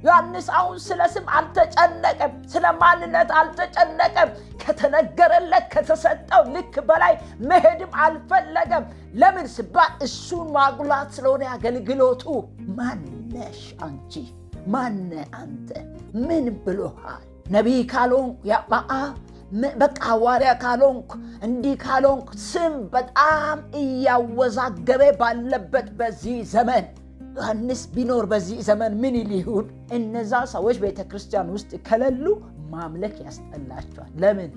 ዮሐንስ አሁን ስለ ስም አልተጨነቀም፣ ስለ ማንነት አልተጨነቀም። ከተነገረለት ከተሰጠው ልክ በላይ መሄድም አልፈለገም። ለምን ሲባል እሱን ማጉላት ስለሆነ አገልግሎቱ። ማነሽ አንቺ? ማነ አንተ? ምን ብሎሃል? ነቢይ ካልሆንኩ በቃ ሐዋርያ ካልሆንኩ እንዲህ ካልሆንኩ ስም በጣም እያወዛገበ ባለበት በዚህ ዘመን ዮሐንስ ቢኖር በዚህ ዘመን ምን ይሁን? እነዛ ሰዎች ቤተክርስቲያን ውስጥ ከሌሉ ማምለክ ያስጠላቸዋል። ለምን?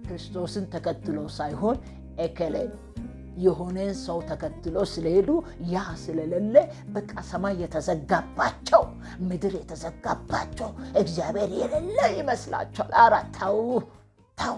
ክርስቶስን ተከትሎ ሳይሆን እከሌ የሆነን ሰው ተከትሎ ስለሄዱ ያ ስለሌለ በቃ ሰማይ የተዘጋባቸው፣ ምድር የተዘጋባቸው፣ እግዚአብሔር የሌለ ይመስላቸዋል። ኧረ ተው ተው።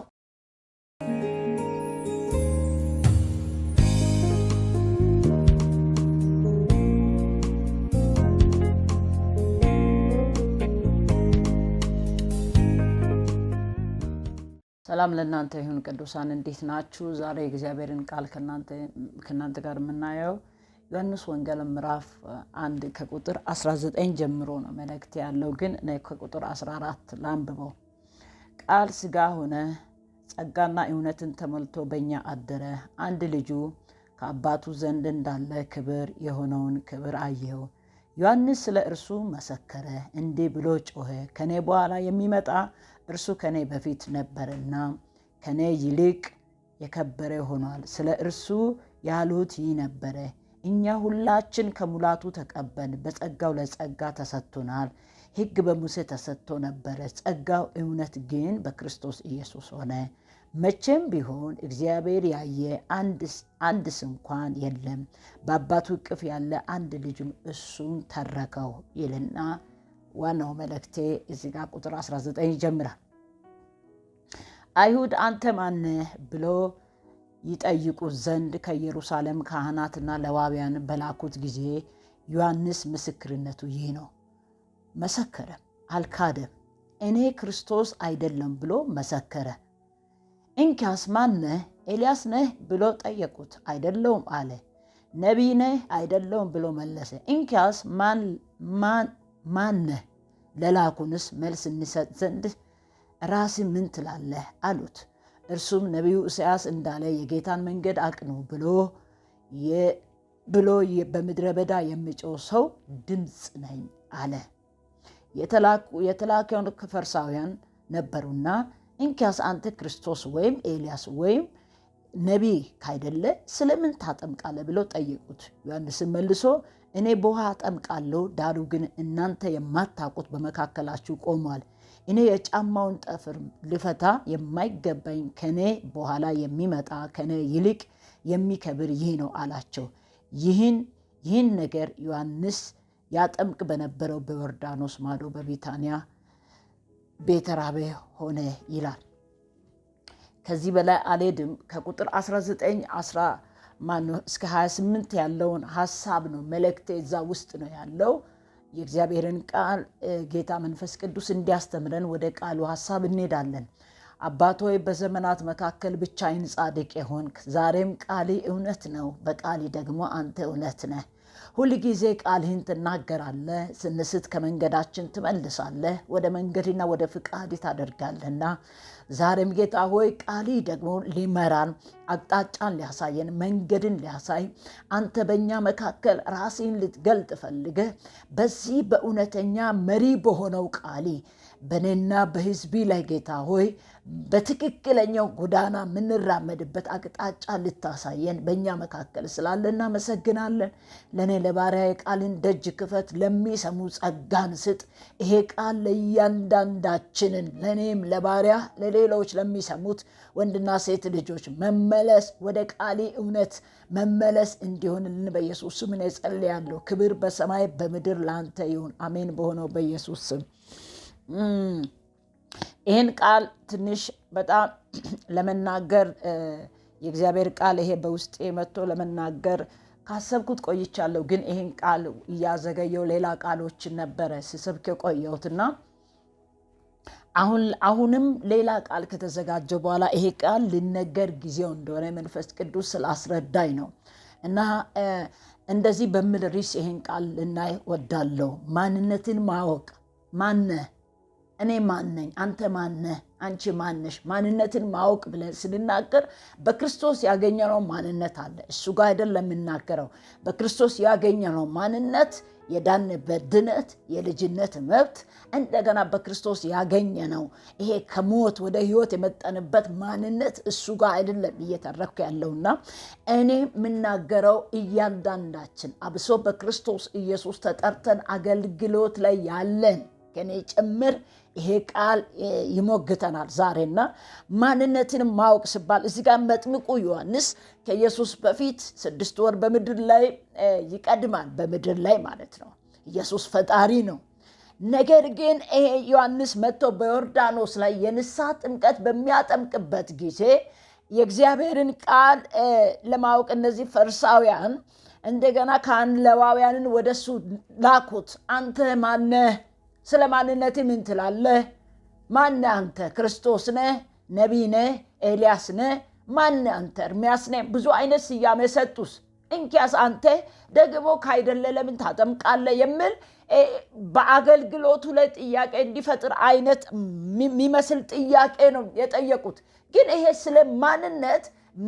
ሰላም ለእናንተ ይሁን ቅዱሳን፣ እንዴት ናችሁ? ዛሬ የእግዚአብሔርን ቃል ከእናንተ ጋር የምናየው ዮሐንስ ወንጌል ምዕራፍ 1 ከቁጥር 19 ጀምሮ ነው መልእክት ያለው። ግን እኔ ከቁጥር 14 ላንብበው። ቃል ሥጋ ሆነ፣ ጸጋና እውነትን ተሞልቶ በእኛ አደረ። አንድ ልጁ ከአባቱ ዘንድ እንዳለ ክብር የሆነውን ክብር አየው። ዮሐንስ ስለ እርሱ መሰከረ፣ እንዲህ ብሎ ጮኸ፣ ከኔ በኋላ የሚመጣ እርሱ ከኔ በፊት ነበርና ከኔ ይልቅ የከበረ ሆኗል። ስለ እርሱ ያሉት ይህ ነበረ፣ እኛ ሁላችን ከሙላቱ ተቀበል፣ በጸጋው ለጸጋ ተሰጥቶናል። ሕግ በሙሴ ተሰጥቶ ነበረ፣ ጸጋው እውነት ግን በክርስቶስ ኢየሱስ ሆነ። መቼም ቢሆን እግዚአብሔር ያየ አንድስ እንኳን የለም፣ በአባቱ እቅፍ ያለ አንድ ልጁን እሱን ተረከው ይልና ዋናው መልእክቴ እዚህ ጋር ቁጥር 19 ይጀምራል። አይሁድ አንተ ማነህ ብሎ ይጠይቁት ዘንድ ከኢየሩሳሌም ካህናትና ሌዋውያን በላኩት ጊዜ ዮሐንስ ምስክርነቱ ይህ ነው። መሰከረ፣ አልካደም። እኔ ክርስቶስ አይደለም ብሎ መሰከረ። እንኪያስ ማነህ? ኤልያስ ነህ ብሎ ጠየቁት። አይደለውም አለ። ነቢይ ነህ? አይደለውም ብሎ መለሰ። እንኪያስ ማነህ? ለላኩንስ መልስ እንሰጥ ዘንድ ራስህ ምን ትላለህ አሉት። እርሱም ነቢዩ ኢሳይያስ እንዳለ የጌታን መንገድ አቅኑ ብሎ በምድረ በዳ የሚጮህ ሰው ድምፅ ነኝ አለ። የተላከውን ፈሪሳውያን ነበሩና እንኪያስ አንተ ክርስቶስ ወይም ኤልያስ ወይም ነቢይ ካይደለ ስለምን ታጠምቃለህ ብሎ ጠየቁት። ዮሐንስም መልሶ እኔ በውሃ አጠምቃለሁ፣ ዳሩ ግን እናንተ የማታውቁት በመካከላችሁ ቆሟል። እኔ የጫማውን ጠፍር ልፈታ የማይገባኝ ከኔ በኋላ የሚመጣ ከኔ ይልቅ የሚከብር ይህ ነው አላቸው። ይህን ነገር ዮሐንስ ያጠምቅ በነበረው በዮርዳኖስ ማዶ በቢታንያ ቤተራቤ ሆነ ይላል። ከዚህ በላይ አልሄድም። ከቁጥር 19 እስከ 28 ያለውን ሐሳብ ነው መልእክቴ እዛ ውስጥ ነው ያለው። የእግዚአብሔርን ቃል ጌታ መንፈስ ቅዱስ እንዲያስተምረን ወደ ቃሉ ሐሳብ እንሄዳለን። አባት ሆይ በዘመናት መካከል ብቻዬን ጻድቅ የሆንክ ዛሬም ቃል እውነት ነው፣ በቃል ደግሞ አንተ እውነት ነህ። ሁል ጊዜ ቃልህን ትናገራለህ፣ ስንስት ከመንገዳችን ትመልሳለህ፣ ወደ መንገድና ወደ ፍቃድ ታደርጋለህና ዛሬም ጌታ ሆይ ቃልህ ደግሞ ሊመራን አቅጣጫን ሊያሳየን መንገድን ሊያሳይ አንተ በእኛ መካከል ራስህን ልትገልጥ ፈልገህ በዚህ በእውነተኛ መሪ በሆነው ቃልህ በእኔና በሕዝቢ ላይ ጌታ ሆይ በትክክለኛው ጎዳና የምንራመድበት አቅጣጫ ልታሳየን በእኛ መካከል ስላለ እናመሰግናለን። ለእኔ ለባሪያ የቃልን ደጅ ክፈት፣ ለሚሰሙ ጸጋን ስጥ። ይሄ ቃል ለእያንዳንዳችንን ለእኔም ለባሪያ ለሌሎች ለሚሰሙት ወንድና ሴት ልጆች መመለስ ወደ ቃሊ እውነት መመለስ እንዲሆንልን በኢየሱስ ስም እጸልያለሁ። ክብር በሰማይ በምድር ለአንተ ይሁን፣ አሜን። በሆነው በኢየሱስ ስም ይህን ቃል ትንሽ በጣም ለመናገር የእግዚአብሔር ቃል ይሄ በውስጤ መጥቶ ለመናገር ካሰብኩት ቆይቻለሁ። ግን ይህን ቃል እያዘገየው ሌላ ቃሎችን ነበረ ስሰብክ የቆየሁትና አሁንም ሌላ ቃል ከተዘጋጀ በኋላ ይሄ ቃል ሊነገር ጊዜው እንደሆነ መንፈስ ቅዱስ ስላስረዳኝ ነው እና እንደዚህ በሚል ርዕስ ይህን ቃል ልናይ ወዳለሁ። ማንነትን ማወቅ ማነ እኔ ማነኝ አንተ ማነ አንቺ ማነሽ ማንነትን ማወቅ ብለን ስንናገር በክርስቶስ ያገኘነው ማንነት አለ እሱ ጋር አይደለም የምናገረው በክርስቶስ ያገኘነው ማንነት የዳንበት ድነት የልጅነት መብት እንደገና በክርስቶስ ያገኘነው ይሄ ከሞት ወደ ህይወት የመጣንበት ማንነት እሱ ጋር አይደለም እየተረኩ ያለውና እኔ የምናገረው እያንዳንዳችን አብሶ በክርስቶስ ኢየሱስ ተጠርተን አገልግሎት ላይ ያለን ከኔ ጭምር ይሄ ቃል ይሞግተናል ዛሬና ማንነትን ማወቅ ሲባል እዚህ ጋር መጥምቁ ዮሐንስ ከኢየሱስ በፊት 6 ወር በምድር ላይ ይቀድማል በምድር ላይ ማለት ነው ኢየሱስ ፈጣሪ ነው ነገር ግን ይሄ ዮሐንስ መጥቶ በዮርዳኖስ ላይ የንስሐ ጥምቀት በሚያጠምቅበት ጊዜ የእግዚአብሔርን ቃል ለማወቅ እነዚህ ፈሪሳውያን እንደገና ካህን ሌዋውያንን ወደሱ ላኩት አንተ ማነህ ስለ ማንነት ምን ትላለህ ማን አንተ ክርስቶስ ነህ ነብይ ነህ ኤልያስ ነህ ማን አንተ ኤርምያስ ነህ ብዙ አይነት ስያሜ ሰጡስ እንኪያስ አንተ ደግሞ ካይደለ ለምን ታጠምቃለህ የሚል በአገልግሎቱ ላይ ጥያቄ እንዲፈጥር አይነት የሚመስል ጥያቄ ነው የጠየቁት ግን ይሄ ስለ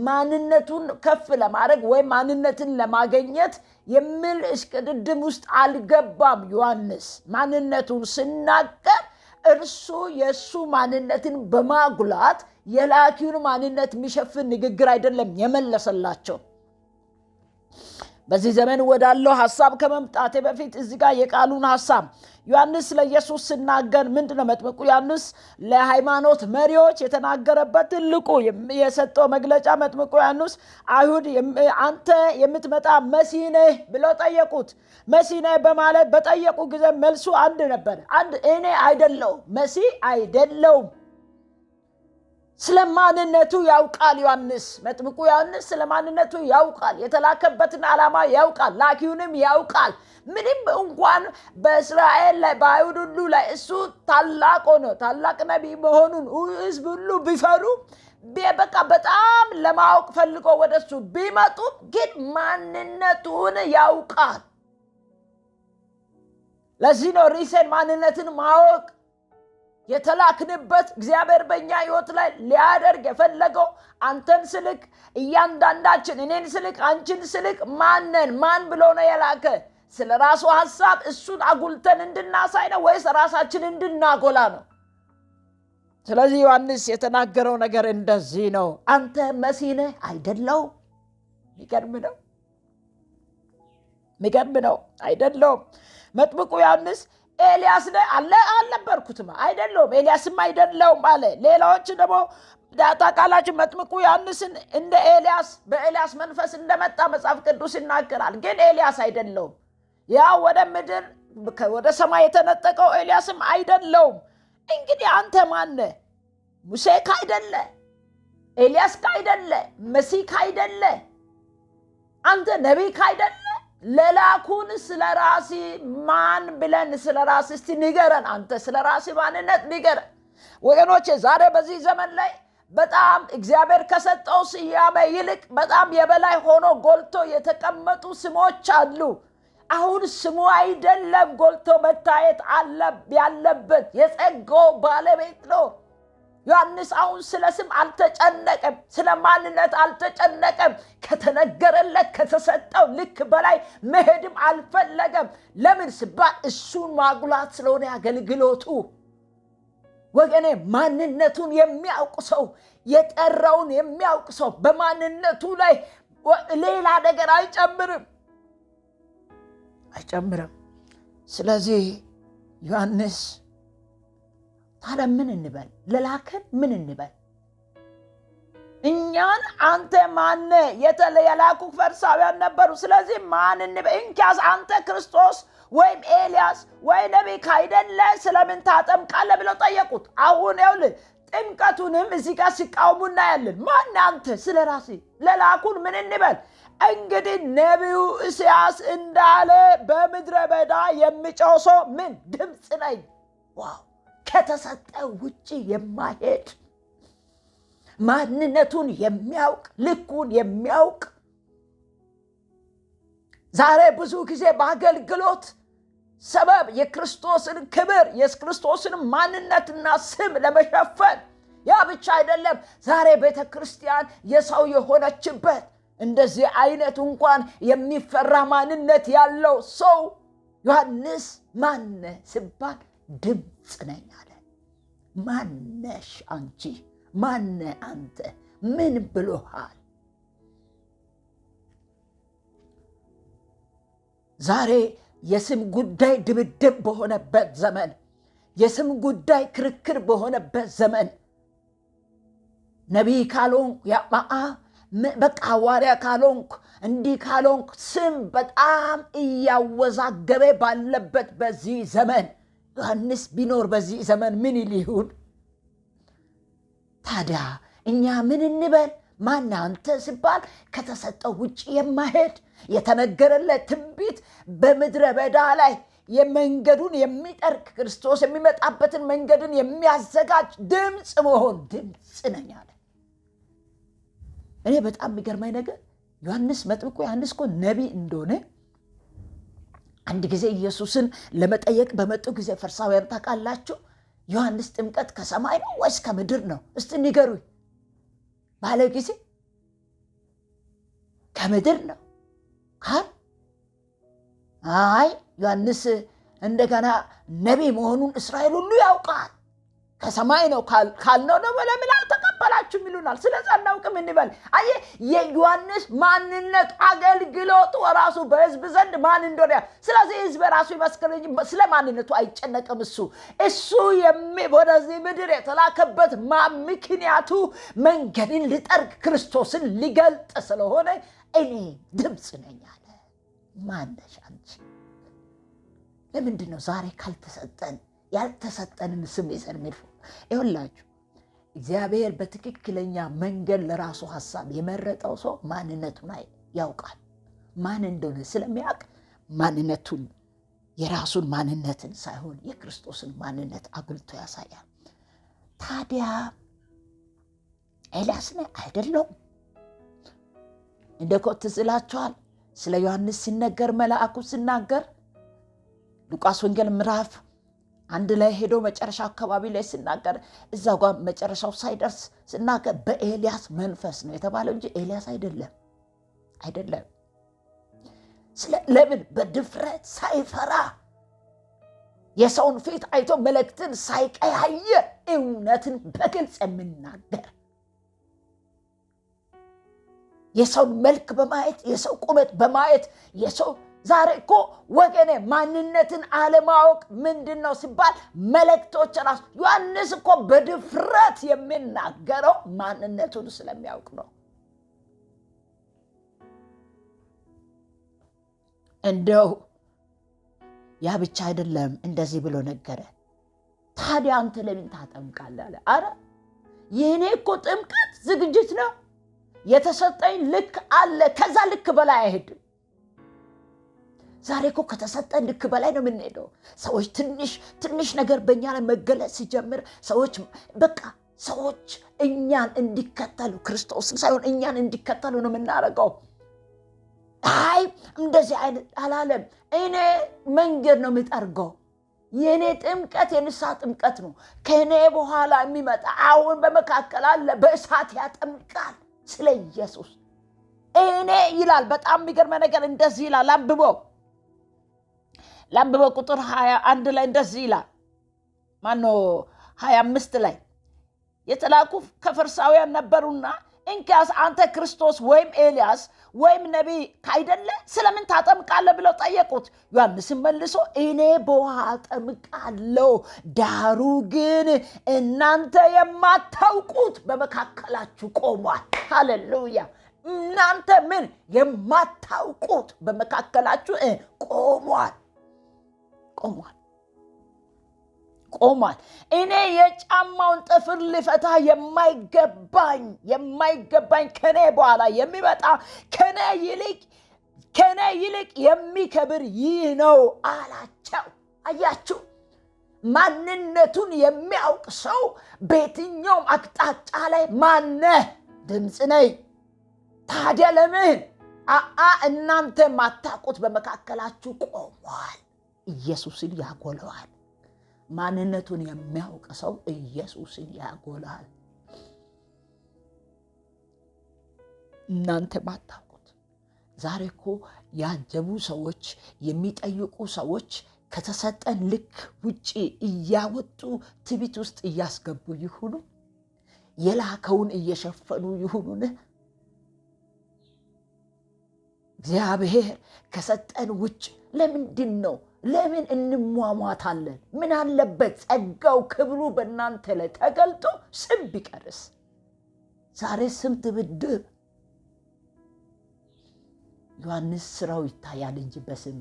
ማንነቱን ከፍ ለማድረግ ወይ ማንነትን ለማግኘት የሚል እስቅድድም ውስጥ አልገባም ዮሐንስ ማንነቱን ሲናገር እርሱ የሱ ማንነትን በማጉላት የላኪውን ማንነት የሚሸፍን ንግግር አይደለም የመለሰላቸው በዚህ ዘመን ወዳለው ሐሳብ ከመምጣቴ በፊት እዚህ ጋር የቃሉን ሐሳብ ዮሐንስ ለኢየሱስ ሲናገር ምንድነው መጥምቁ ዮሐንስ ለሃይማኖት መሪዎች የተናገረበት ትልቁ የሰጠው መግለጫ መጥምቁ ዮሐንስ አይሁድ አንተ የምትመጣ መሲህ ነህ ብለው ጠየቁት መሲህ ነህ በማለት በጠየቁ ጊዜ መልሱ አንድ ነበር አንድ እኔ አይደለሁም መሲህ አይደለሁም ስለማንነቱ ያውቃል ዮሐንስ መጥምቁ ዮሐንስ ስለማንነቱ ያውቃል የተላከበትን ዓላማ ያውቃል ላኪውንም ያውቃል ምንም እንኳን በእስራኤል ላይ በአይሁድ ሁሉ ላይ እሱ ታላቅ ሆኖ ታላቅ ነቢይ መሆኑን ህዝብ ሁሉ ቢፈሩ በቃ በጣም ለማወቅ ፈልጎ ወደሱ ቢመጡ ግን ማንነቱን ያውቃል ለዚህ ነው ሪሰን ማንነትን ማወቅ የተላክንበት እግዚአብሔር በእኛ ህይወት ላይ ሊያደርግ የፈለገው አንተን ስልክ እያንዳንዳችን እኔን ስልክ አንቺን ስልክ ማን ብሎ ነው የላከ ስለ ራሱ ሐሳብ እሱን አጉልተን እንድናሳይ ነው ወይስ ራሳችን እንድናጎላ ነው ስለዚህ ዮሐንስ የተናገረው ነገር እንደዚህ ነው አንተ መሲህ ነህ አይደለው ሚገርም ነው አይደለው መጥምቁ ዮሐንስ ኤልያስ ነህ አልነበርኩትም አይደለም ኤልያስም አይደለም አለ ሌላዎች ደግሞ ታቃላችሁ መጥምቁ ዮሐንስን እንደ ኤልያስ በኤልያስ መንፈስ እንደመጣ መጽሐፍ ቅዱስ ይናገራል ግን ኤልያስ አይደለም ያ ወደ ምድር ወደ ሰማይ የተነጠቀው ኤልያስም አይደለም እንግዲህ አንተ ማን ነህ ሙሴ ካይደለ ኤልያስ ካይደለ መሲህ ካይደለ አንተ ነብይ ካይደለ ለላኩን ስለራሲ ማን ብለን ስለራሲ እስቲ ንገረን አንተ ስለራሲ ማንነት ንገረን ወገኖቼ ዛሬ በዚህ ዘመን ላይ በጣም እግዚአብሔር ከሰጠው ስያሜ ይልቅ በጣም የበላይ ሆኖ ጎልቶ የተቀመጡ ስሞች አሉ አሁን ስሙ አይደለም ጎልቶ መታየት ያለበት የጸጋው ባለቤት ነው ዮሐንስ አሁን ስለ ስም አልተጨነቀም ስለ ማንነት አልተጨነቀም ከተነገረለት ከተሰጠው ልክ በላይ መሄድም አልፈለገም ለምን ሲባል እሱን ማጉላት ስለሆነ አገልግሎቱ ወገኔ ማንነቱን የሚያውቅ ሰው የጠራውን የሚያውቅ ሰው በማንነቱ ላይ ሌላ ነገር አይጨምርም ስለዚህ ዮሐንስ ታዲያ ምን እንበል ለላከን ምን እንበል እኛን አንተ ማን የተለያላኩ ፈሪሳውያን ነበሩ ስለዚህ ማን እንበል እንኪያስ አንተ ክርስቶስ ወይም ኤልያስ ወይ ነብይ ካይደለ ስለምን ታጠምቃለህ ብለው ጠየቁት አሁን ይኸውልህ ጥምቀቱንም እዚህ ጋር ሲቃወሙና ያለን ማን አንተ ስለራሴ ለላኩን ምን እንበል እንግዲህ ነብዩ ኢሳይያስ እንዳለ በምድረ በዳ የሚጮህ ሰው ምን ድምጽ ነኝ ዋው ከተሰጠው ውጪ የማይሄድ ማንነቱን የሚያውቅ ልኩን የሚያውቅ ዛሬ ብዙ ጊዜ በአገልግሎት ሰበብ የክርስቶስን ክብር የክርስቶስን ማንነትና ስም ለመሸፈን ያ ብቻ አይደለም ዛሬ ቤተክርስቲያን የሰው የሆነችበት እንደዚህ አይነት እንኳን የሚፈራ ማንነት ያለው ሰው ዮሐንስ ማነ ሲባል ድምጽ ነኝ አለ። ማነሽ አንቺ? ማነ አንተ? ምን ብሎሃል? ዛሬ የስም ጉዳይ ድብድብ በሆነበት ዘመን የስም ጉዳይ ክርክር በሆነበት ዘመን ነቢይ ካልሆንኩ ያማአ በቃ ሐዋርያ ካልሆንኩ እንዲህ ካልሆንኩ ስም በጣም እያወዛገበ ባለበት በዚህ ዘመን ዮሐንስ ቢኖር በዚህ ዘመን ምን ይሁን? ታዲያ እኛ ምን እንበል? ማን አንተ ሲባል ከተሰጠው ውጪ የማይሄድ የተነገረለት ትንቢት በምድረ በዳ ላይ የመንገዱን የሚጠርግ ክርስቶስ የሚመጣበትን መንገድን የሚያዘጋጅ ድምጽ መሆን ድምጽ ነኝ አለ። እኔ በጣም የሚገርመኝ ነገር ዮሐንስ መጥምቁ ዮሐንስ እኮ ነቢይ እንደሆነ አንድ ጊዜ ኢየሱስን ለመጠየቅ በመጡ ጊዜ ፈሪሳውያን ታውቃላችሁ ዮሐንስ ጥምቀት ከሰማይ ነው ወይስ ከምድር ነው እስቲ ንገሩኝ ባለ ጊዜ ከምድር ነው ካል አይ ዮሐንስ እንደገና ነቢይ መሆኑን እስራኤል ሁሉ ያውቃል ከሰማይ ነው ካልነው ነው ለምን አልተቀበላችሁም ይሉናል። ስለዚህ አናውቅም እንበል። አየ የዮሐንስ ማንነት አገልግሎቱ ራሱ በሕዝብ ዘንድ ማን እንደሆነ ስለዚህ ሕዝብ ራሱ ይመስክር እንጂ ስለ ማንነቱ አይጨነቅም። እሱ ወደዚህ ምድር የተላከበት ምክንያቱ መንገድን ሊጠርግ ክርስቶስን ሊገልጥ ስለሆነ እኔ ድምጽ ነኝ አለ። ማነሽ አንቺ? ለምንድን ነው ዛሬ ካልተሰጠን ያልተሰጠንን ስም ይዘን ምድር? ይኸውላችሁ እግዚአብሔር በትክክለኛ መንገድ ለራሱ ሐሳብ የመረጠው ሰው ማንነቱን ያውቃል። ማን እንደሆነ ስለሚያውቅ ማንነቱን የራሱን ማንነትን ሳይሆን የክርስቶስን ማንነት አጉልቶ ያሳያል። ታዲያ ኤልያስ ነው አይደለም? እንደኮ ትዝ ይላችኋል ስለ ዮሐንስ ሲነገር መልአኩ ሲናገር ሉቃስ ወንጌል ምዕራፍ 1 ላይ ሄዶ መጨረሻ አካባቢ ላይ ሲናገር እዛው ጋር መጨረሻው ሳይደርስ ሲናገር በኤልያስ መንፈስ ነው የተባለው እንጂ ኤልያስ አይደለም። ለምን? በድፍረት ሳይፈራ የሰውን ፊት አይቶ መልእክትን ሳይቀያየር እውነትን በግልጽ የሚናገር የሰውን መልክ በማየት የሰው ቁመት በማየት የሰው ዛሬ እኮ ወገኔ ማንነትን አለማወቅ ምንድነው ሲባል መልእክቶች ራሱ ዮሐንስ እኮ በድፍረት የሚናገረው ማንነቱን ስለሚያውቅ ነው። እንደው ያ ብቻ አይደለም እንደዚህ ብሎ ነገረ። ታዲያ አንተ ለምን ታጠምቃለህ አለ። አረ የኔ እኮ ጥምቀት ዝግጅት ነው የተሰጠኝ ልክ አለ ከዛ ልክ በላይ አይሄድም። ዛሬ እኮ ከተሰጠን ልክ በላይ ነው የምንሄደው። ሰዎች ትንሽ ነገር በእኛ ላይ መገለጽ ሲጀምር ሰዎች እኛን እንዲከተሉ ክርስቶስን ሳይሆን እኛን እንዲከተሉ ነው የምናደርገው። አይ እንደዚህ አይነት አላለም። እኔ መንገድ ነው የምጠርገው። የኔ ጥምቀት የንስሐ ጥምቀት ነው። ከኔ በኋላ የሚመጣ አሁን በመካከል አለ በእሳት ያጠምቃል። ስለ ኢየሱስ እኔ ይላል። በጣም የሚገርም ነገር እንደዚህ ይላል። ላምብበው ቁጥር 21 ላይ እንደዚህ ይላል። ማነው 25 ላይ የተላኩ ከፈሪሳውያን ነበሩና እንኪያስ አንተ ክርስቶስ ወይም ኤልያስ ወይም ነቢይ ካይደለ ስለምን ታጠምቃለህ ብለው ጠየቁት። ዮሐንስም መልሶ እኔ በውሃ አጠምቃለሁ፣ ዳሩ ግን እናንተ የማታውቁት በመካከላችሁ ቆሟል። ሃሌሉያ! እናንተ ምን የማታውቁት በመካከላችሁ ቆሟል። እኔ የጫማውን ጥፍር ልፈታ የማይገባኝ ከኔ በኋላ የሚመጣ ከኔ ይልቅ የሚከብር ይህ ነው አላቸው። አያችሁ፣ ማንነቱን የሚያውቅ ሰው በየትኛውም አቅጣጫ ላይ ማነህ? ድምፅ ነኝ። ታዲያ ለምን እናንተ ማታውቁት በመካከላችሁ ቆሟል ኢየሱስን ያጎለዋል። ማንነቱን የሚያውቅ ሰው ኢየሱስን ያጎላል። እናንተ ማታውቁት ዛሬ እኮ ያጀቡ ሰዎች የሚጠይቁ ሰዎች ከተሰጠን ልክ ውጪ እያወጡ ትቢት ውስጥ እያስገቡ ይሁኑ፣ የላከውን እየሸፈኑ ይሁኑን፣ እግዚአብሔር ከሰጠን ውጭ ለምንድን ነው? ለምን እንሟሟታለን? ምን አለበት ጸጋው ክብሩ በእናንተ ላይ ተገልጦ ስም ቢቀርስ? ዛሬ ስም ትብድብ። ዮሐንስ ስራው ይታያል እንጂ በስም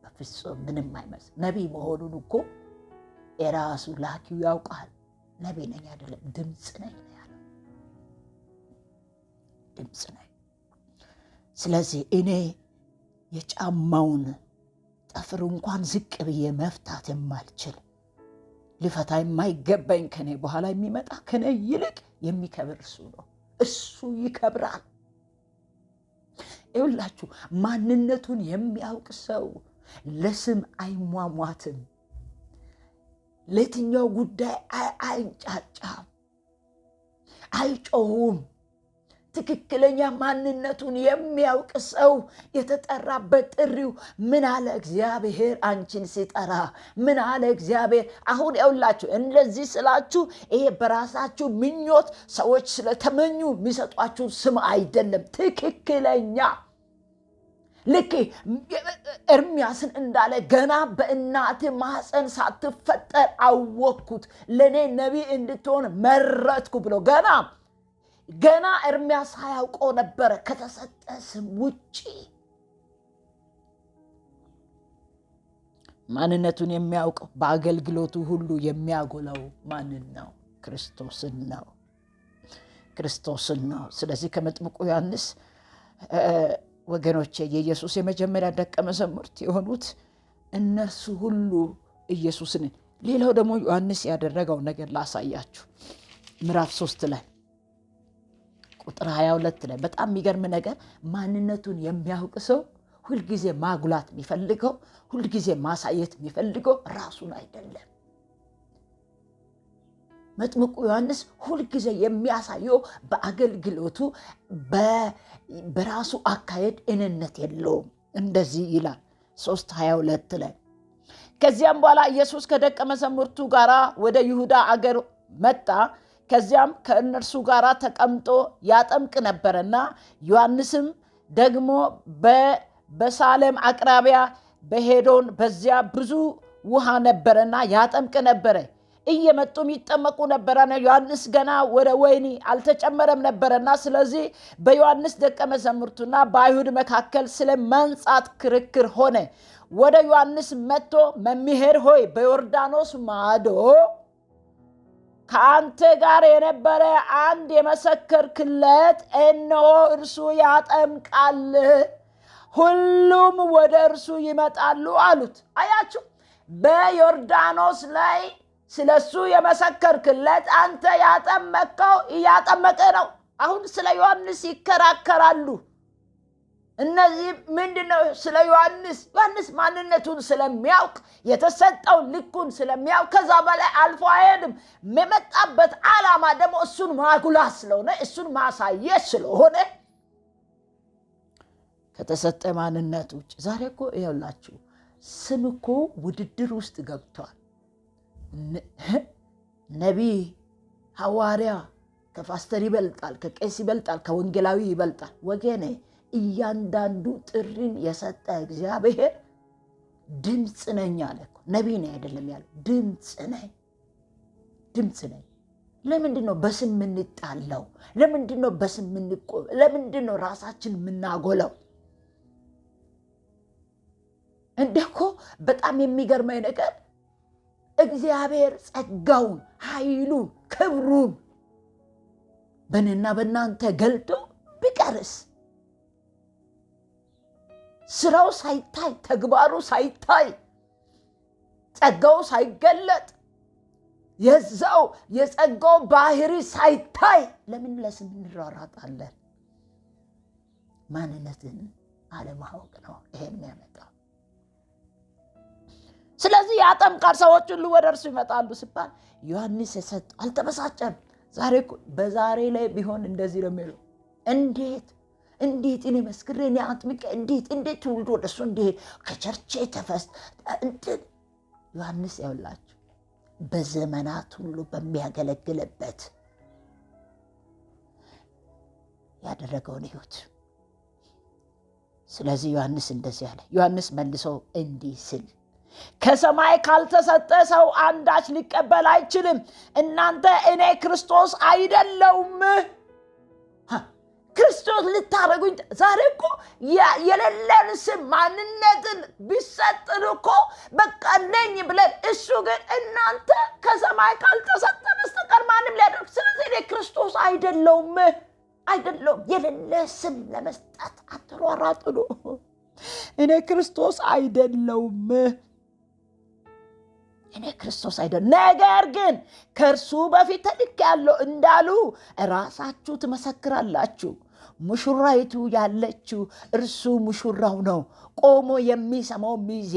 በፍጹም ምንም አይመስል። ነቢይ መሆኑን እኮ የራሱ ላኪው ያውቃል። ነቢይ ነኝ አይደለም ድምፅ ነኝ ነው ያለው። ድምፅ ነኝ። ስለዚህ እኔ የጫማውን ጠፍር እንኳን ዝቅ ብዬ መፍታት የማልችል ልፈታ የማይገባኝ ከኔ በኋላ የሚመጣ ከኔ ይልቅ የሚከብር እሱ ነው። እሱ ይከብራል። ይኸውላችሁ ማንነቱን የሚያውቅ ሰው ለስም አይሟሟትም። ለየትኛው ጉዳይ አይንጫጫም፣ አይጮሁም። ትክክለኛ ማንነቱን የሚያውቅ ሰው የተጠራበት ጥሪው ምን አለ እግዚአብሔር አንቺን ሲጠራ ምን አለ እግዚአብሔር። አሁን ይኸውላችሁ እንደዚህ ስላችሁ ይሄ በራሳችሁ ምኞት ሰዎች ስለተመኙ የሚሰጧችሁ ስም አይደለም። ትክክለኛ ልክ ኤርምያስን እንዳለ ገና በእናት ማህፀን ሳትፈጠር አወቅኩት፣ ለእኔ ነቢይ እንድትሆን መረጥኩ ብሎ ገና ኤርምያስ ሳያውቀው ነበረ ከተሰጠ ስም ውጪ። ማንነቱን የሚያውቀው በአገልግሎቱ ሁሉ የሚያጎላው ማንን ነው? ክርስቶስን ነው። ክርስቶስን ነው። ስለዚህ ከመጥምቁ ዮሐንስ ወገኖቼ የኢየሱስ የመጀመሪያ ደቀ መዛሙርት የሆኑት እነሱ ሁሉ ኢየሱስን። ሌላው ደግሞ ዮሐንስ ያደረገው ነገር ላሳያችሁ። ምዕራፍ 3 ላይ ቁጥር 22 ላይ በጣም የሚገርም ነገር፣ ማንነቱን የሚያውቅ ሰው ሁልጊዜ ማጉላት የሚፈልገው ሁልጊዜ ማሳየት የሚፈልገው ራሱን አይደለም። መጥምቁ ዮሐንስ ሁልጊዜ የሚያሳየው በአገልግሎቱ በራሱ አካሄድ እኔነት የለውም። እንደዚህ ይላል 3:22 ላይ ከዚያም በኋላ ኢየሱስ ከደቀ መዛሙርቱ ጋር ወደ ይሁዳ አገር መጣ። ከዚያም ከእነርሱ ጋር ተቀምጦ ያጠምቅ ነበርና ዮሐንስም ደግሞ በሳሌም አቅራቢያ በሄዶን በዚያ ብዙ ውሃ ነበርና ያጠምቅ ነበር። እየመጡም ይጠመቁ ነበርና ዮሐንስ ገና ወደ ወይኒ አልተጨመረም ነበርና፣ ስለዚህ በዮሐንስ ደቀ መዛሙርቱና በአይሁድ መካከል ስለ መንጻት ክርክር ሆነ። ወደ ዮሐንስ መጥቶ መምህር ሆይ በዮርዳኖስ ማዶ ከአንተ ጋር የነበረ አንድ የመሰከርክለት እነሆ እርሱ ያጠምቃል፣ ሁሉም ወደ እርሱ ይመጣሉ አሉት። አያችሁ፣ በዮርዳኖስ ላይ ስለሱ የመሰከርክለት አንተ ያጠመቀው እያጠመቀ ነው። አሁን ስለ ዮሐንስ ይከራከራሉ። እነዚህ ምንድነው? ስለ ዮሐንስ ማንነቱን ስለሚያውቅ የተሰጠው ልኩን ስለሚያውቅ ከዛ በላይ አልፎ አይሄድም። የመጣበት ዓላማ ደግሞ እሱን ማጉላት ስለሆነ እሱን ማሳየት ስለሆነ ከተሰጠ ማንነት ውጭ ዛሬ እኮ ይኸውላችሁ ስም እኮ ውድድር ውስጥ ገብቷል። ነቢይ ሐዋርያ ከፓስተር ይበልጣል፣ ከቄስ ይበልጣል፣ ከወንጌላዊ ይበልጣል። ወገኔ እያንዳንዱ ጥሪን የሰጠ እግዚአብሔር ድምፅ ነኝ አለ እኮ። ነቢይ ነኝ አይደለም ያለው፣ ድምፅ ነኝ። ለምንድን ነው በስም የምንጣለው? ለምንድን ነው በስም የምንቆም? ለምንድን ነው ራሳችን የምናጎለው? እንደኮ በጣም የሚገርመኝ ነገር እግዚአብሔር ጸጋውን፣ ኃይሉን፣ ክብሩን በእኔና በእናንተ ገልጦ ቢቀርስ፣ ስራው ሳይታይ፣ ተግባሩ ሳይታይ፣ ጸጋው ሳይገለጥ፣ የጸጋው ባህሪ ሳይታይ ለምን ለስም እንሯሯጣለን? ማንነትን አለማወቅ ነው ይሄን የሚያመጣው። ስለዚህ ያጠምቃል፣ ሰዎች ሁሉ ወደ እርሱ ይመጣሉ ሲባል ዮሐንስ የሰጠው አልተበሳጨም። በዛሬ ላይ ቢሆን እንደዚህ ነው የሚለው። እንዴት እኔ መስክሬ እኔ አጥምቄ እንዴት ትውልድ ወደ እሱ እንዲሄድ ከቸርቼ ተፈስ ዮሐንስ ያውላችሁ በዘመናት ሁሉ በሚያገለግልበት ያደረገውን ሕይወት። ስለዚህ ዮሐንስ እንደዚህ አለ። ዮሐንስ መልሶ እንዲህ ሲል ከሰማይ ካልተሰጠ ሰው አንዳች ሊቀበል አይችልም። እናንተ እኔ ክርስቶስ አይደለሁም ክርስቶስ ልታረጉኝ ዛሬ እኮ የሌለን ስም ማንነትን ቢሰጥን እኮ በቃ ነኝ ብለን እሱ ግን እናንተ ከሰማይ ካልተሰጠ በስተቀር ማንም ሊያደርግ ስለዚህ እኔ ክርስቶስ አይደለሁም የሌለ ስም ለመስጠት አትሯሯጡ ነው። እኔ ክርስቶስ አይደለሁም ነገር ግን ከእርሱ በፊት ተልኬአለሁ እንዳሉ ራሳችሁ ትመሰክራላችሁ። ሙሽራይቱ ያለችው እርሱ ሙሽራው ነው። ቆሞ የሚሰማው ሚዜ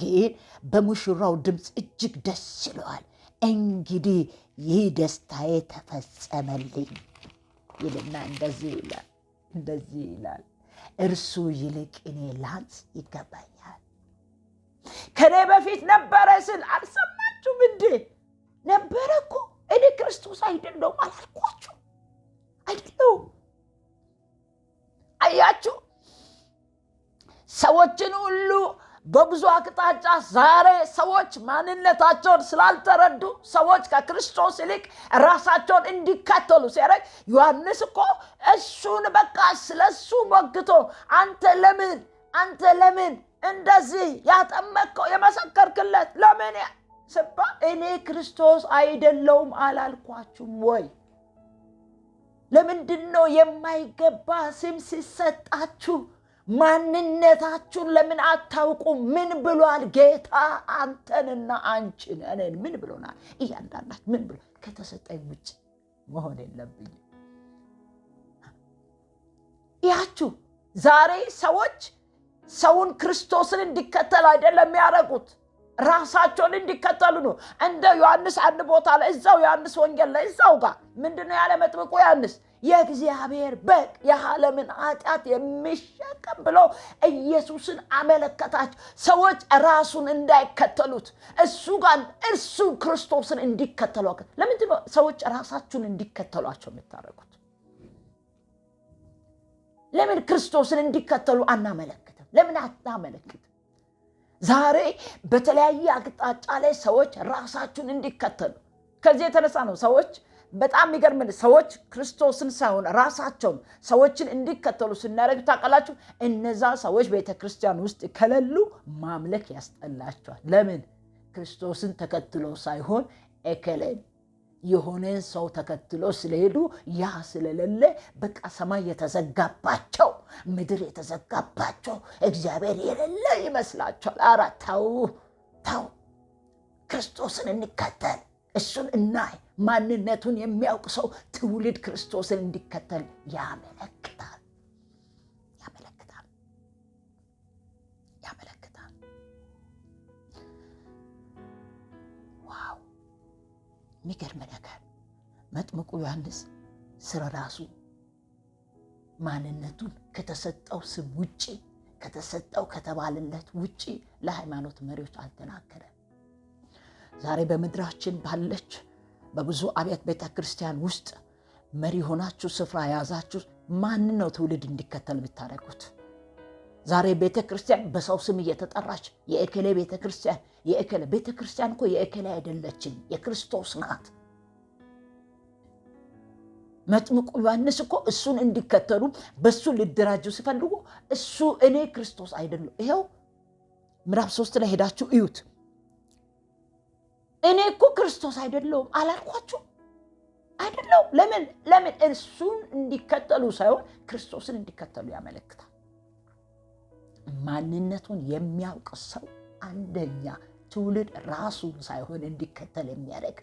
ግን በሙሽራው ድምፅ እጅግ ደስ ይለዋል። እንግዲህ ይህ ደስታዬ ተፈጸመልኝ ይልና እንደዚህ ይላል እርሱ ይልቅ እኔ ላንስ ይገባኛል። ከኔ በፊት ነበረ ስል አልሰማችሁም እንዴ? ነበረ እኮ። እኔ ክርስቶስ አይደለሁም አላልኳችሁ? አይደለሁም። አያችሁ፣ ሰዎችን ሁሉ በብዙ አቅጣጫ ዛሬ ሰዎች ማንነታቸውን ስላልተረዱ ሰዎች ከክርስቶስ ይልቅ ራሳቸውን እንዲከተሉ ሲያደርግ ዮሐንስ እኮ እሱን በቃ ስለሱ ሞግቶ አንተ ለምን እንደዚህ ያጠመቅከው የመሰከርክለት ለምን ሲባል እኔ ክርስቶስ አይደለሁም አላልኳችሁም ወይ? ለምንድን ነው የማይገባ ስም ሲሰጣችሁ ማንነታችሁን ለምን አታውቁም? ምን ብሏል ጌታ? አንተንና አንቺን እኔን ምን ብሎናል? እያንዳንዳችሁ ምን ብሎ ከተሰጠኝ ውጭ መሆን የለብኝም። ያችሁ ዛሬ ሰውን ክርስቶስን እንዲከተል አይደለም የሚያደርጉት፣ ራሳቸውን እንዲከተሉ ነው። እንደ ዮሐንስ አንድ ቦታ ላይ እዛው ዮሐንስ ወንጌል ላይ እዛው ጋር ምንድነው ያለ መጥምቁ ዮሐንስ? የእግዚአብሔር በግ የዓለምን ኃጢአት የሚሸከም ብሎ ኢየሱስን አመለከታቸው። ሰዎች ራሱን እንዳይከተሉት እርሱ ክርስቶስን እንዲከተሉ። ለምንድን ነው ሰዎች ራሳቸውን እንዲከተሏቸው የምታደርጉት? ለምን ክርስቶስን እንዲከተሉ አናመለክትም? ለምን አናመለክትም? ዛሬ በተለያየ አቅጣጫ ላይ ሰዎች ራሳቸውን እንዲከተሉ ከዚህ የተነሳ ነው ሰዎች በጣም የሚገርም ሰዎች ክርስቶስን ሳይሆን ራሳቸውን ሰዎችን እንዲከተሉ ስናደርግ ታውቃላችሁ፣ እነዛ ሰዎች ቤተክርስቲያን ውስጥ ከሌሉ ማምለክ ያስጠላቸዋል። ለምን? ክርስቶስን ተከትሎ ሳይሆን እከሌን የሆነን ሰው ተከትሎ ስለሄዱ ያ ስለሌለ በቃ ሰማይ የተዘጋባቸው ምድር የተዘጋባቸው እግዚአብሔር የሌለ ይመስላቸዋል። ኧረ ተው፣ ክርስቶስን እንከተል፣ እሱን እናይ። ማንነቱን የሚያውቅ ሰው ትውልድ ክርስቶስን እንዲከተል ያመለክታል። ዋው! የሚገርም ነገር። መጥምቁ ዮሐንስ ስለ ራሱ ማንነቱን ከተሰጠው ስም ውጪ ከተሰጠው ከተባለለት ውጪ ለሃይማኖት መሪዎች አልተናገረም። ዛሬ በምድራችን ባለች በብዙ አብያተ ቤተክርስቲያን ውስጥ መሪ ሆናችሁ ስፍራ ያዛችሁ ማን ነው ትውልድ እንዲከተል ብታደርጉት? ዛሬ ቤተክርስቲያን በሰው ስም እየተጠራች የእከሌ ቤተክርስቲያን እኮ የእከሌ አይደለችም፣ የክርስቶስ ናት። መጥምቁ ዮሐንስ እኮ እሱን እንዲከተሉ በሱ ሊደራጁ ሲፈልጉ እኔ ክርስቶስ አይደለሁም። ይሄው ምዕራፍ 3 ላይ ሄዳችሁ እዩት። እኔ እኮ ክርስቶስ አይደለሁም አላልኳችሁ? አይደለሁም። ለምን? እሱን እንዲከተሉ ሳይሆን ክርስቶስን እንዲከተሉ ያመለክታል። ማንነቱን የሚያውቅ ሰው አንደኛ ትውልድ ራሱን ሳይሆን እንዲከተል የሚያደርግ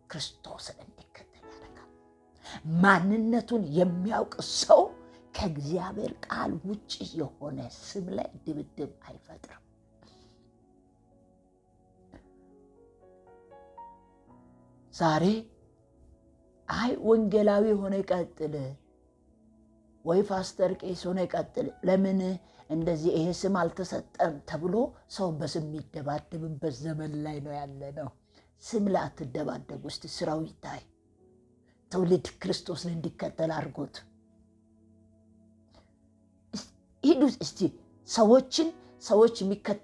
ክርስቶስን እንዲከተል ያደርጋል። ማንነቱን የሚያውቅ ሰው ከእግዚአብሔር ቃል ውጭ የሆነ ስም ላይ ድብድብ አይፈጥርም። ዛሬ አይ ወንጌላዊ ሆነ ይቀጥል ወይ ፓስተር ቄስ ሆነ ይቀጥል ለምን እንደዚህ ይሄ ስም አልተሰጠም ተብሎ ሰው በስም ይደባደብበት ዘመን ላይ ነው ያለነው። ስም ላይ አትደባደቡ። እስቲ ስራው ይታይ። ትውልድ ክርስቶስን እንዲከተል አድርጎት ሂዱ። እስቲ ሰዎች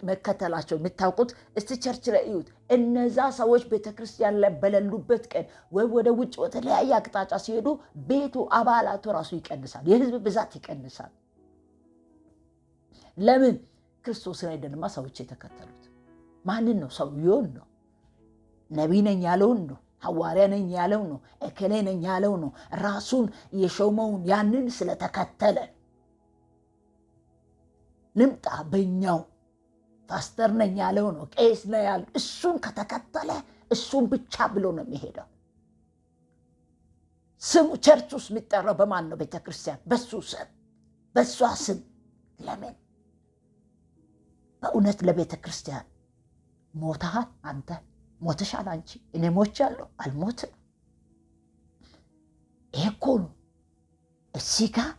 መከተላቸው የምታውቁት እስቲ ቸርች ላይ እዩት። እነዛ ሰዎች ቤተክርስቲያን ላይ በሌሉበት ቀን ወይ ወደ ውጭ ወተለያየ አቅጣጫ ሲሄዱ ቤቱ አባላቱ ራሱ ይቀንሳል፣ የህዝብ ብዛት ይቀንሳል። ለምን? ክርስቶስን አይደለማ ሰዎች የተከተሉት። ማንን ነው? ሰውየውን ነው። ነቢይ ነኝ ያለውን ነው። ሐዋርያ ነኝ ያለው ነው። እከሌ ነኝ ያለው ነው። ራሱን የሾመውን ያንን ስለተከተለ ልምጣ በእኛው ፓስተር ነኝ ያለው ነው። ቄስ ነው ያለው እሱን ከተከተለ እሱን ብቻ ብሎ ነው የሚሄደው። ስሙ ቸርች ውስጥ የሚጠራው በማን ነው? ቤተክርስቲያን በሱ ስም በሷ ስም። ለምን? በእውነት ለቤተክርስቲያን ሞተሃል አንተ? ሞተሻል አንቺ? እኔ ሞቻለሁ? አልሞትም። ይሄ እኮ ነው እዚህ ጋር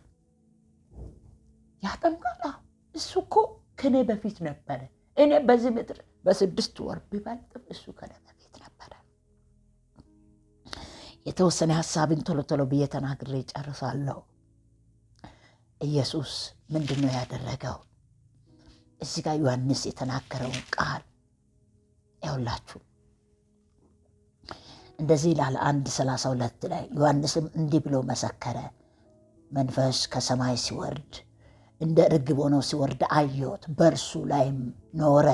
ያጠምቃል። እሱ እኮ ከኔ በፊት ነበረ። እኔ በዚህ ምድር በ6 ወር ቢበልጥም እሱ ከኔ በፊት ነበረ። የተወሰነ ሐሳብን ቶሎ ብዬ ተናግሬ ጨርሳለሁ። ኢየሱስ ምንድነው ያደረገው? እዚህ ጋር ዮሐንስ የተናገረውን ቃል ያውላችሁ እንደዚህ ይላል 1:32 ላይ ዮሐንስም እንዲህ ብሎ መሰከረ። መንፈስ ከሰማይ ሲወርድ እንደ ርግብ ሆኖ ሲወርድ አየሁት፣ በእርሱ ላይም ኖረ።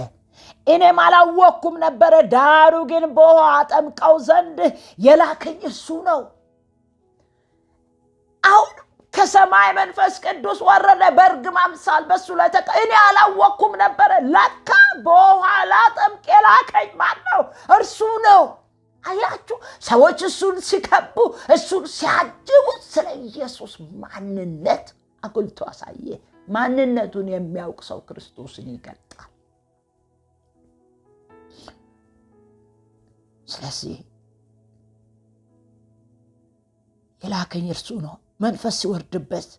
እኔም አላወቅኩም ነበረ፣ ዳሩ ግን በውኃ አጠምቀው ዘንድ የላከኝ እርሱ ነው። አሁን ከሰማይ መንፈስ ቅዱስ ወረደ በርግብ አምሳል በሱ ላይ እኔ አላወቅኩም ነበረ። ለካ በውኃ ላጠምቅ የላከኝ ማን ነው? እርሱ ነው። አያችሁ፣ ሰዎች እሱን ሲከቡ እሱን ሲያጅቡ ስለ ኢየሱስ ማንነት አጉልቶ አሳየ። ማንነቱን የሚያውቅ ሰው ክርስቶስን ይገልጣል። ስለዚህ የላከኝ እርሱ ነው። መንፈስ ሲወርድበት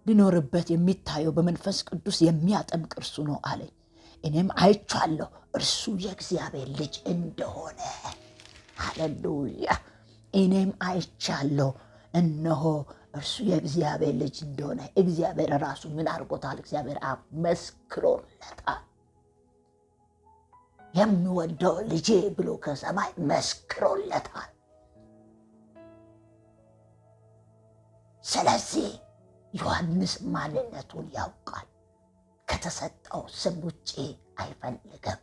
ሊኖርበት የሚታየው በመንፈስ ቅዱስ የሚያጠምቅ እርሱ ነው አለኝ። እኔም አይቻለሁ እርሱ የእግዚአብሔር ልጅ እንደሆነ። ሃሌሉያ! እኔም አይቻለሁ እነሆ እርሱ የእግዚአብሔር ልጅ እንደሆነ። እግዚአብሔር ራሱ ምን አድርጎታል? እግዚአብሔር አብ መስክሮለታል። የሚወደው ልጄ ብሎ ከሰማይ መስክሮለታል። ስለዚህ ዮሐንስ ማንነቱን ያውቃል። ከተሰጠው ስም ውጪ አይፈልግም።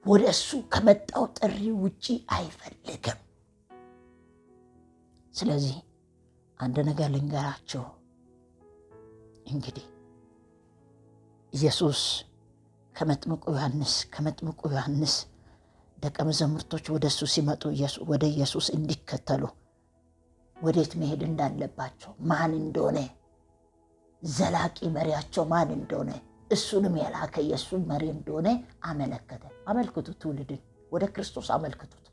ወደ እሱ ከመጣው ጥሪ ውጪ አይፈልግም። ስለዚህ አንድ ነገር ልንገራቸው። እንግዲህ ኢየሱስ ከመጥምቁ ዮሐንስ ደቀ መዛሙርቶች ወደ እሱ ሲመጡ ወደ ኢየሱስ እንዲከተሉ ወዴት መሄድ እንዳለባቸው፣ ማን እንደሆነ፣ ዘላቂ መሪያቸው ማን እንደሆነ፣ እሱንም የላከ የእሱን መሪ እንደሆነ አመለከተ። አመልክቱት፣ ትውልድን ወደ ክርስቶስ አመልክቱት።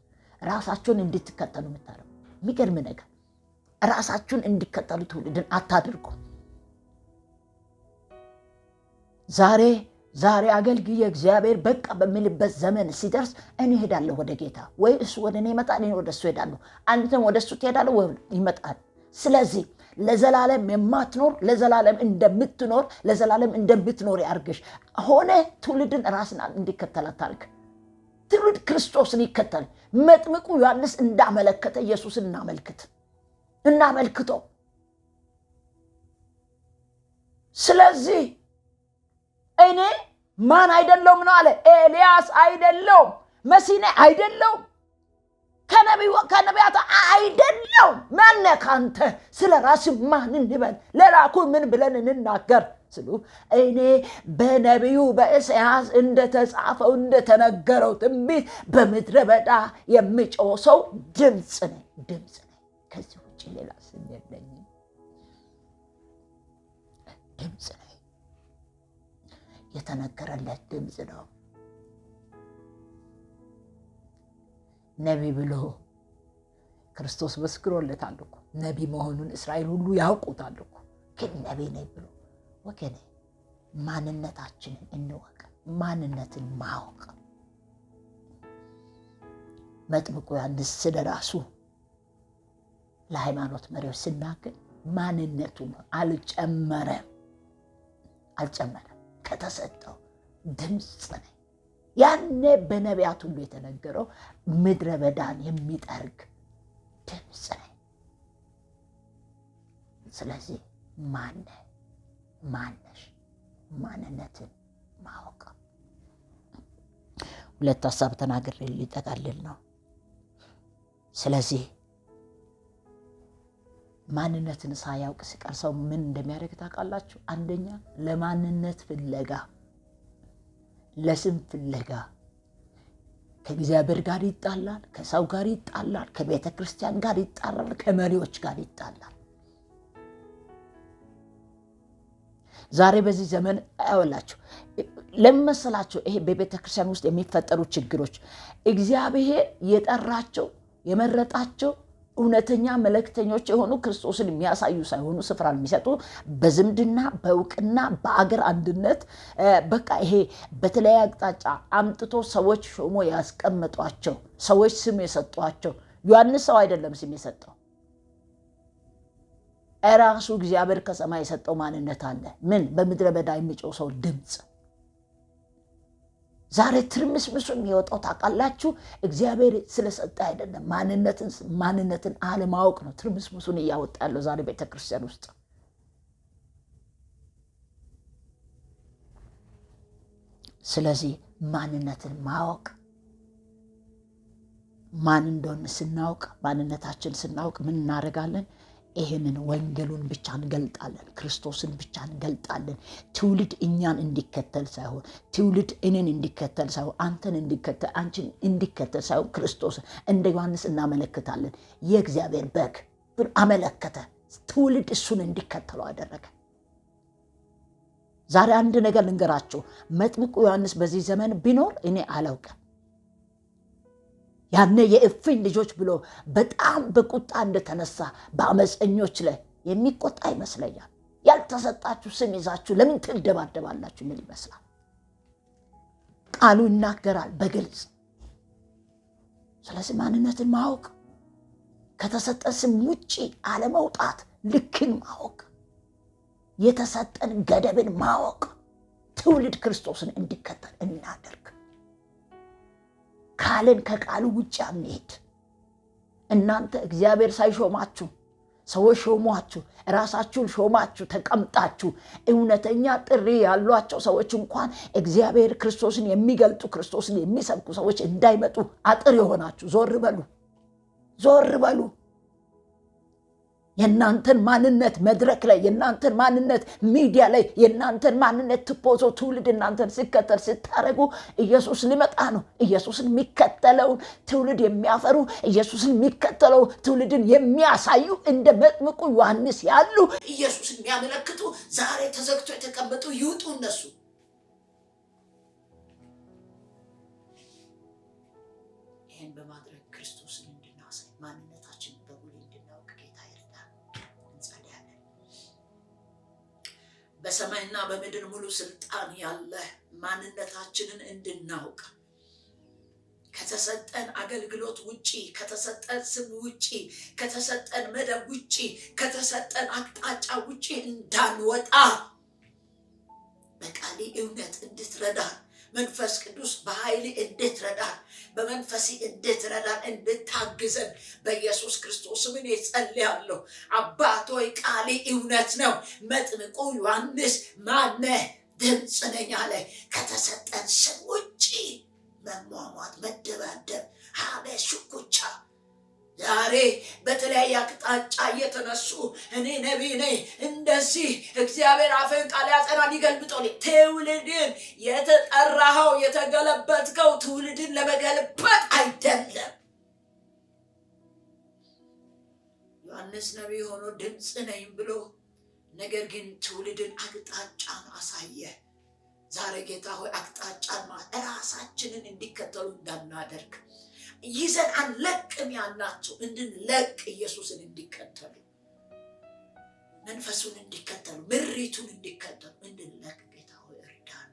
ራሳቸውን እንድትከተሉ የምታደርጉ የሚገርም ነገር፣ ራሳችሁን እንዲከተሉ ትውልድን አታድርጉ። ዛሬ አገልግዬ እግዚአብሔር በቃ በሚልበት ዘመን ሲደርስ እኔ ሄዳለሁ ወደ ጌታ፣ ወይ እሱ ወደ እኔ ይመጣል፣ እኔ ወደ እሱ ሄዳለሁ። አንተም ወደ እሱ ትሄዳለህ ወይ ይመጣል። ስለዚህ ለዘላለም የማትኖር ለዘላለም እንደምትኖር ለዘላለም እንደምትኖር ያርግሽ ሆነ። ትውልድን ራስን እንዲከተል አታርግ። ትውልድ ክርስቶስን ይከተል። መጥምቁ ዮሐንስ እንዳመለከተ ኢየሱስን እናመልክተው። ስለዚህ እኔ ማን አይደለሁም ነው አለ። ኤልያስ አይደለሁም፣ መሲህ አይደለሁም፣ ከነቢያት አይደለሁም። ማነህ ካንተ? ስለ ራስህ ማን እንበል? ለላኩ ምን ብለን እንናገር ስሉ እኔ በነቢዩ በኢሳይያስ እንደተጻፈው እንደተነገረው ትንቢት በምድረ በዳ የሚጮህ ሰው ድምፅ ነኝ። ከዚህ ውጭ ሌላ ስም የለኝም። ድምፅ ነኝ። የተነገረለት ድምፅ ነው። ነቢይ ብሎ ክርስቶስ መስክሮለታል እኮ። ነቢይ መሆኑን እስራኤል ሁሉ ያውቁታል እኮ። ግን ነቢይ ነኝ ብሎ ወገኔ፣ ማንነታችንን እንወቅ። ማንነትን ማወቅ መጥምቁ ዮሐንስ ስለ ራሱ ለሃይማኖት መሪዎች ሲናገር ማንነቱን አልጨመረም። ከተሰጠው ድምፅ ነኝ። ያኔ በነቢያት ሁሉ የተነገረው ምድረ በዳን የሚጠርግ ድምፅ ነኝ። ስለዚህ ማነሽ? ማንነትን ማወቅ። ሁለት ሀሳብ ተናግሬ ሊጠቃልል ነው። ስለዚህ ማንነትን ሳያውቅ ሲቀር ሰው ምን እንደሚያደርግ ታውቃላችሁ? አንደኛ ለማንነት ፍለጋ፣ ለስም ፍለጋ ከእግዚአብሔር ጋር ይጣላል፣ ከሰው ጋር ይጣላል፣ ከቤተ ክርስቲያን ጋር ይጣላል፣ ከመሪዎች ጋር ይጣላል። ዛሬ በዚህ ዘመን አያወላችሁ ለመሰላችሁ ይሄ በቤተ ክርስቲያን ውስጥ የሚፈጠሩ ችግሮች እግዚአብሔር የጠራቸው የመረጣቸው እውነተኛ መልእክተኞች የሆኑ ክርስቶስን የሚያሳዩ ሳይሆኑ ስፍራ የሚሰጡ በዝምድና በእውቅና በአገር አንድነት በቃ ይሄ በተለያየ አቅጣጫ አምጥቶ ሰዎች ሾሞ ያስቀመጧቸው ሰዎች ስም የሰጧቸው። ዮሐንስ ሰው አይደለም ስም የሰጠው፣ እራሱ እግዚአብሔር ከሰማይ የሰጠው ማንነት አለ። ምን? በምድረ በዳ የሚጮህ ሰው ድምፅ። ዛሬ ትርምስምሱ የሚወጣው ታውቃላችሁ፣ እግዚአብሔር ስለሰጠ አይደለም፣ ማንነትን አለማወቅ ነው ትርምስምሱን እያወጣ ያለው ዛሬ ቤተክርስቲያን ውስጥ። ስለዚህ ማንነትን ማወቅ፣ ማን እንደሆነ ስናውቅ፣ ማንነታችን ስናውቅ ምን እናደርጋለን? ይህንን ወንጌሉን ብቻ እንገልጣለን፣ ክርስቶስን ብቻ እንገልጣለን። ትውልድ እኛን እንዲከተል ሳይሆን፣ ትውልድ እኔን እንዲከተል ሳይሆን፣ አንተን እንዲከተል አንቺን እንዲከተል ሳይሆን ክርስቶስን እንደ ዮሐንስ እናመለክታለን። የእግዚአብሔር በግ ብሎ አመለከተ። ትውልድ እሱን እንዲከተለው አደረገ። ዛሬ አንድ ነገር ልንገራችሁ፣ መጥምቁ ዮሐንስ በዚህ ዘመን ቢኖር እኔ አላውቅም። ያኔ የእፍኝ ልጆች ብሎ በጣም በቁጣ እንደተነሳ በአመፀኞች ላይ የሚቆጣ ይመስለኛል። ያልተሰጣችሁ ስም ይዛችሁ ለምን ትደባደባላችሁ? ምን ይመስላል? ቃሉ ይናገራል በግልጽ። ስለዚህ ማንነትን ማወቅ፣ ከተሰጠ ስም ውጪ አለመውጣት፣ ልክን ማወቅ፣ የተሰጠን ገደብን ማወቅ፣ ትውልድ ክርስቶስን እንዲከተል እናደርግ። ካለን ከቃሉ ውጭ አንሄድ። እናንተ እግዚአብሔር ሳይሾማችሁ ሰዎች ሾሟችሁ፣ ራሳችሁን ሾማችሁ ተቀምጣችሁ እውነተኛ ጥሪ ያሏቸው ሰዎች እንኳን እግዚአብሔር ክርስቶስን የሚገልጡ ክርስቶስን የሚሰብኩ ሰዎች እንዳይመጡ አጥር የሆናችሁ ዞር በሉ። የእናንተን ማንነት መድረክ ላይ፣ የእናንተን ማንነት ሚዲያ ላይ፣ የእናንተን ማንነት ትፖዞ ትውልድ እናንተን ሲከተል ስታረጉ ኢየሱስ ሊመጣ ነው። ኢየሱስን የሚከተለውን ትውልድ የሚያፈሩ፣ ኢየሱስን የሚከተለው ትውልድን የሚያሳዩ እንደ መጥምቁ ዮሐንስ ያሉ ኢየሱስን የሚያመለክቱ ዛሬ ተዘግቶ የተቀመጡ ይውጡ እነሱ። ይህን በማድረግ ክርስቶስን እንድናሳይ ማንነታችን በሙሉ እንድናውቅ ጌታ ይርዳል። እንጸልያለን። በሰማይና በምድር ሙሉ ስልጣን ያለ ማንነታችንን እንድናውቅ ከተሰጠን አገልግሎት ውጪ፣ ከተሰጠን ስም ውጪ፣ ከተሰጠን መደብ ውጪ፣ ከተሰጠን አቅጣጫ ውጪ እንዳንወጣ በቃሌ እውነት እንድትረዳን መንፈስ ቅዱስ በኃይል እንድትረዳን በመንፈስ እንድትረዳን እንድታግዘን በኢየሱስ ክርስቶስ ስም ጸልያለሁ። አባት ሆይ ቃሌ እውነት ነው። መጥምቁ ዮሐንስ ማነህ? ድምፅ ነኝ አለ። ከተሰጠን ስም ውጪ መሟሟት፣ መደባደብ፣ ሀሜት፣ ሽኩቻ ዛሬ በተለያየ አቅጣጫ እየተነሱ እኔ ነቢይ ነኝ እንደዚህ እግዚአብሔር አፍህን ቃል ያጸናል ይገልብጠው። ትውልድን የተጠራኸው የተገለበጥከው ትውልድን ለመገልበጥ አይደለም። ዮሐንስ ነቢይ ሆኖ ድምፅ ነኝ ብሎ ነገር ግን ትውልድን አቅጣጫን አሳየ። ዛሬ ጌታ ሆይ አቅጣጫን ራሳችንን እንዲከተሉ እንዳናደርግ ይዘን አንለቅም ያልናቸው እንድንለቅ ኢየሱስን እንዲከተሉ መንፈሱን እንዲከተሉ ምሪቱን እንዲከተሉ እንድንለቅ ጌታ ሆይ እርዳን።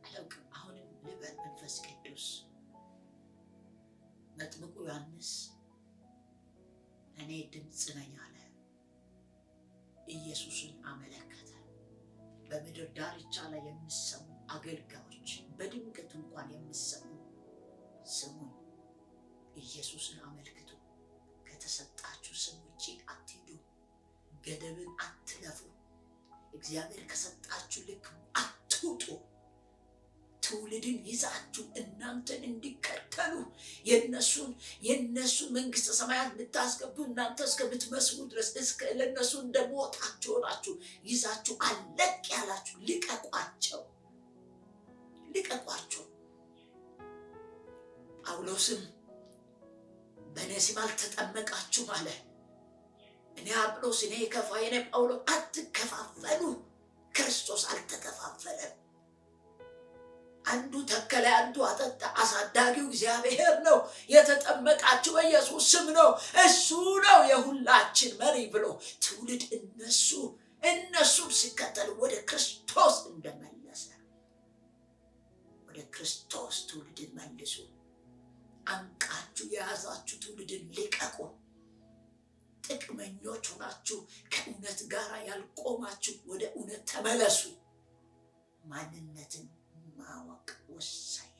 አላውቅም አሁንም ልበል መንፈስ ቅዱስ መጥምቁ ዮሐንስ እኔ ድምፅ ነኝ አለ። ኢየሱስን አመለከተ። በምድር ዳርቻ ላይ የሚሰሙ አገልጋዮች በድንገት እንኳን የሚሰሙ ስሙኝ፣ ኢየሱስን አመልክቱ። ከተሰጣችሁ ስም ውጪ አትሂዱ። ገደብን አትለፉ። እግዚአብሔር ከሰጣችሁ ልክ አትውጡ። ትውልድን ይዛችሁ እናንተን እንዲከተሉ የነሱን መንግስተ ሰማያት ልታስገቡ እናንተ እስከምትመስሉ ድረስ ለነሱ እንደሞታችሁ ሆናችሁ ይዛችሁ አለቅ ያላችሁ ልቀቋቸው። ጳውሎስም በእኔ ስም አልተጠመቃችሁም አለ። እኔ አጵሎስ፣ እኔ ከፋ፣ እኔ ጳውሎስ። አትከፋፈሉ። ክርስቶስ አልተከፋፈለም። አንዱ ተከለ፣ አንዱ አጠጣ። አሳዳጊው እግዚአብሔር ነው። የተጠመቃችሁ በኢየሱስ ስም ነው። እሱ ነው የሁላችን መሪ ብሎ ትውልድ እነሱን ሲከተሉ ወደ ክርስቶስ እንደመለሰ ወደ ክርስቶስ ትውልድን መልሱ። አንቃችሁ የያዛችሁ ትውልድን ልቀቁ። ጥቅመኞች ሆናችሁ ከእውነት ጋር ያልቆማችሁ ወደ እውነት ተመለሱ። ማንነትን ማወቅ ወሳኝ